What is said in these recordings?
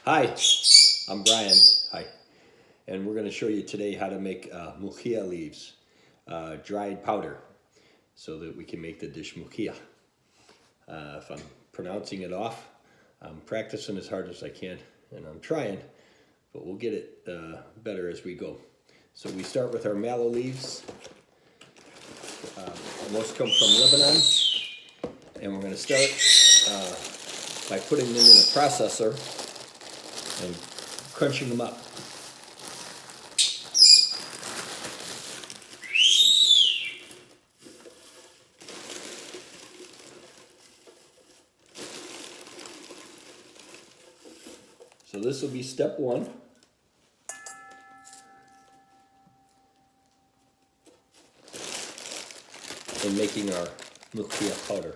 Hi, I'm Brian. Hi. And we're going to show you today how to make Molokhia leaves, dried powder, so that we can make the dish Molokhia. If I'm pronouncing it off, I'm practicing as hard as I can, and I'm trying, but we'll get it better as we go. So we start with our mallow leaves. Most come from Lebanon, and we're going to start by putting them in a processor and crunching them up. So this will be step one. In making our Molokhia powder.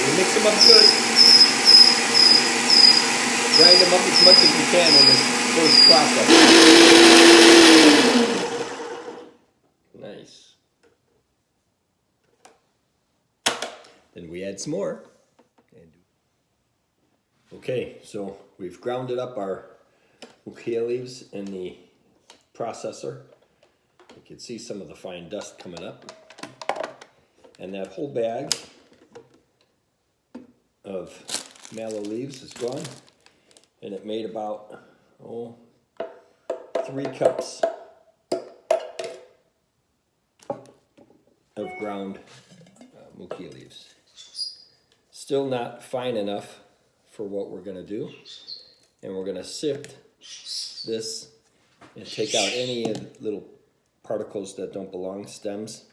We mix them up good. Grind them up as much as you can in this first process. Nice. Then we add some more. Okay, so we've grounded up our Molokhia leaves in the processor. You can see some of the fine dust coming up. And that whole bag of mallow leaves is gone. And it made about 3 cups of ground Molokhia leaves. Still not fine enough for what we're going to do. And we're going to sift this and take out any little particles that don't belong, stems,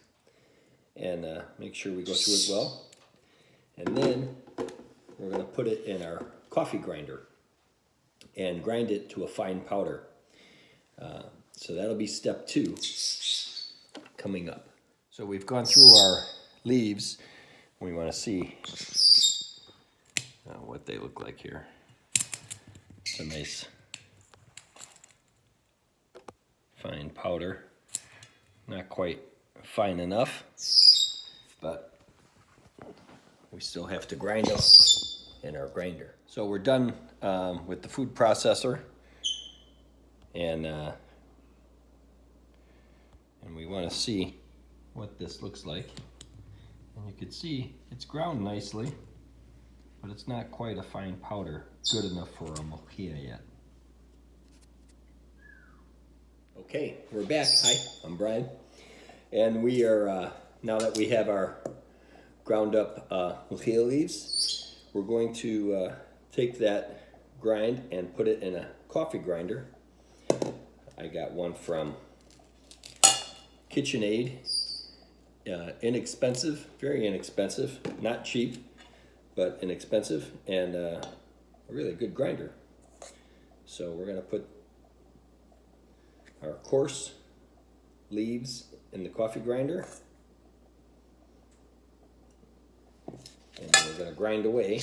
and make sure we go through it well. And then we're going to put it in our coffee grinder and grind it to a fine powder. So that'll be step 2 coming up. So we've gone through our leaves. We want to see what they look like here. It's a nice fine powder. Not quite fine enough, but we still have to grind them in our grinder. So we're done with the food processor, and we want to see what this looks like. And you can see it's ground nicely, but it's not quite a fine powder, good enough for a Molokhia yet. Okay, we're back. Hi, I'm Brian. And we are, now that we have our ground up Molokhia leaves, we're going to take that grind and put it in a coffee grinder. I got one from KitchenAid. Inexpensive, very inexpensive, not cheap, but inexpensive, and a really good grinder. So we're going to put our coarse leaves in the coffee grinder, and we're going to grind away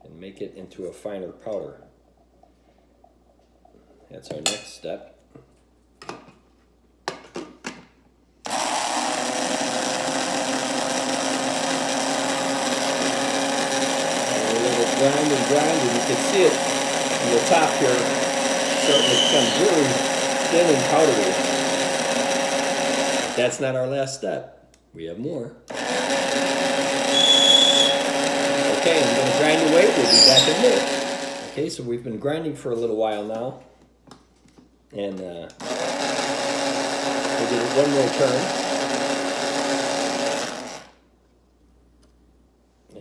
and make it into a finer powder. That's our next step. Grind and grind, and you can see it on the top here, starting to become really thin and powdery. But that's not our last step. We have more. Okay, I'm going to grind away. We'll be back in a minute. Okay, so we've been grinding for a little while now, and we'll give it one more turn.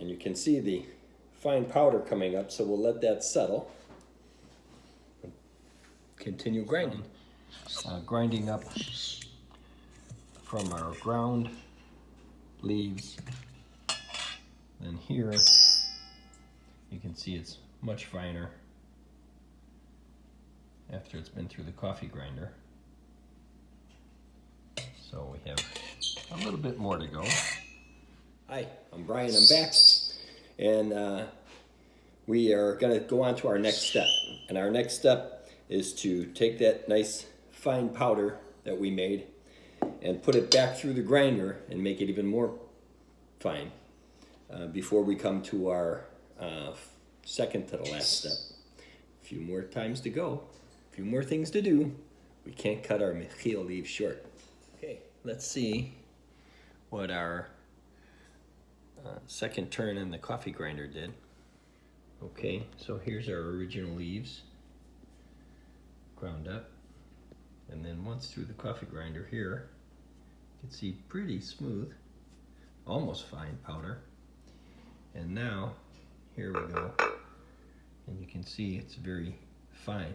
And you can see the fine powder coming up, so we'll let that settle. Continue grinding. Grinding up from our ground leaves. And here you can see it's much finer after it's been through the coffee grinder. So we have a little bit more to go. Hi, I'm Brian, I'm back. And we are going to go on to our next step. And our next step is to take that nice fine powder that we made and put it back through the grinder and make it even more fine before we come to our second to the last step. A few more times to go, a few more things to do. We can't cut our molokhia leaves short. Okay, let's see what our second turn in the coffee grinder did. Okay, so here's our original leaves ground up, and then once through the coffee grinder here, you can see pretty smooth, almost fine powder. And now here we go, and you can see it's very fine,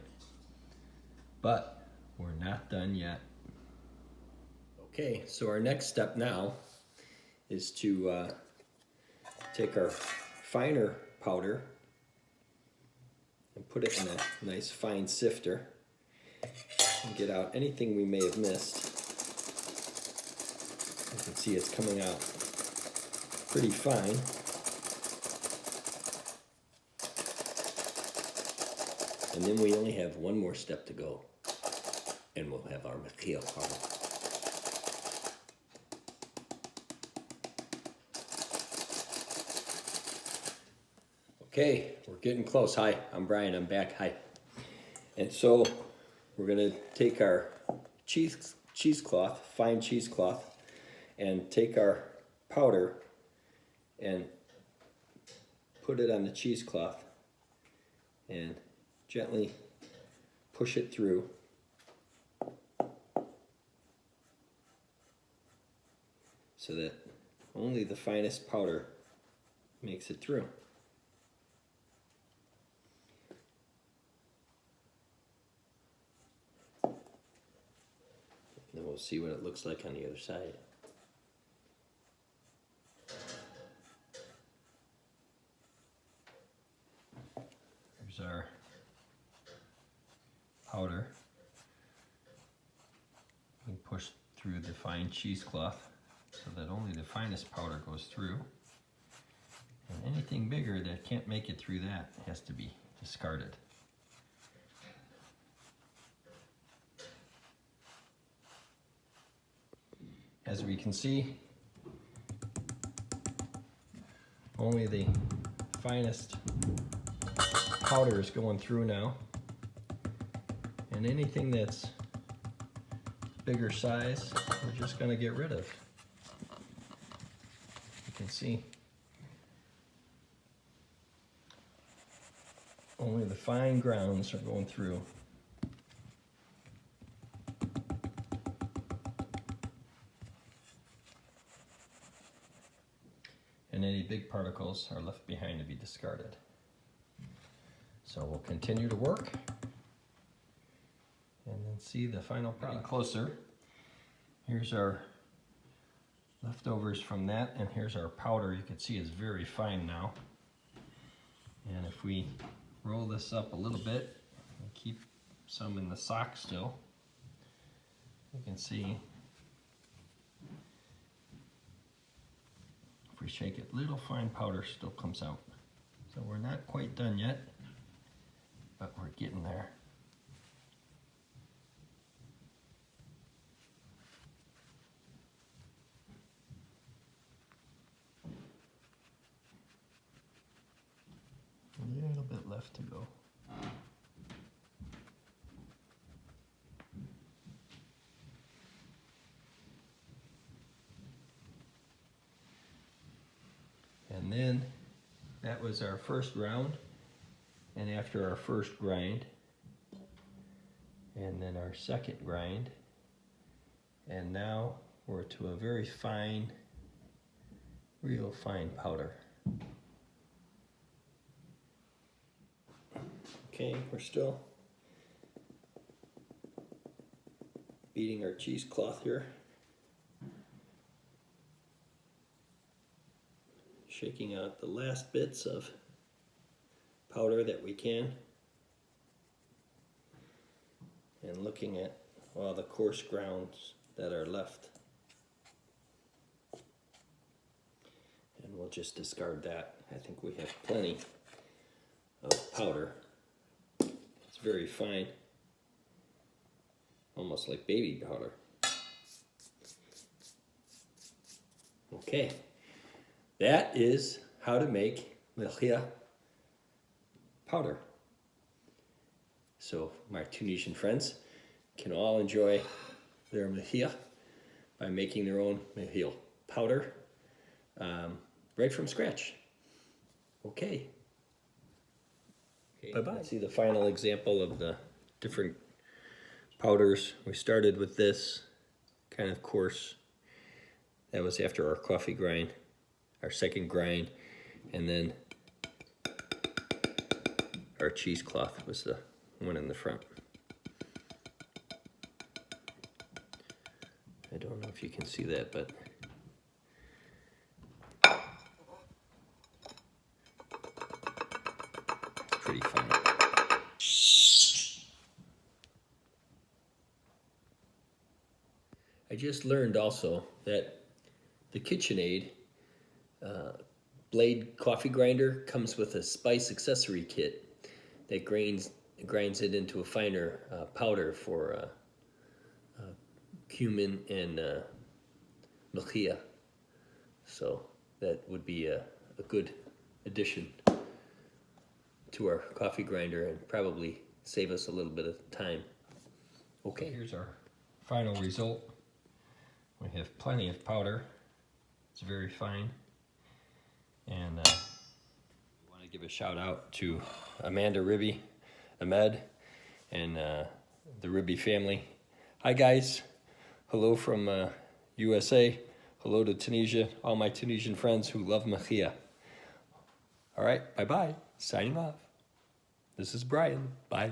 but we're not done yet. Okay, so our next step now is to take our finer powder and put it in a nice fine sifter and get out anything we may have missed. You can see it's coming out pretty fine. And then we only have one more step to go, and we'll have our molokhia powder. Okay, we're getting close. Hi, I'm Brian, I'm back. Hi. And so we're gonna take our cheesecloth, fine cheesecloth, and take our powder and put it on the cheesecloth and gently push it through. So that only the finest powder makes it through. And then we'll see what it looks like on the other side. Here's our powder. We push through the fine cheesecloth so that only the finest powder goes through. And anything bigger that can't make it through that has to be discarded. As we can see, only the finest powder is going through now. And anything that's bigger size, we're just going to get rid of. You can see only the fine grounds are going through. And any big particles are left behind to be discarded. So we'll continue to work and then see the final product. Getting closer. Here's our leftovers from that, and here's our powder. You can see it's very fine now. And if we roll this up a little bit and keep some in the sock still, you can see if we shake it, little fine powder still comes out. So we're not quite done yet, but we're getting there. A little bit left to go. And then that was our first round, and after our first grind, and then our second grind, and now we're to a very fine, real fine powder. Okay, we're still beating our cheesecloth here. Shaking out the last bits of powder that we can. And looking at all the coarse grounds that are left. And we'll just discard that. I think we have plenty of powder. It's very fine, almost like baby powder. Okay, that is how to make Molokhia powder. So my Tunisian friends can all enjoy their Molokhia by making their own Molokhia powder right from scratch. Okay. Bye-bye. Let's see the final example of the different powders. We started with this kind of coarse. That was after our coffee grind, our second grind, and then our cheesecloth was the one in the front. I don't know if you can see that, but it's pretty fine. I just learned also that the KitchenAid blade coffee grinder comes with a spice accessory kit that grinds it into a finer powder for cumin and Molokhia. So that would be a good addition to our coffee grinder and probably save us a little bit of time. Okay, here's our final result. We have plenty of powder. It's very fine. And I want to give a shout out to Amanda Ribby, Ahmed, and the Ribby family. Hi guys, hello from USA, hello to Tunisia, all my Tunisian friends who love Molokhia. All right, bye-bye, signing off. This is Brian, bye.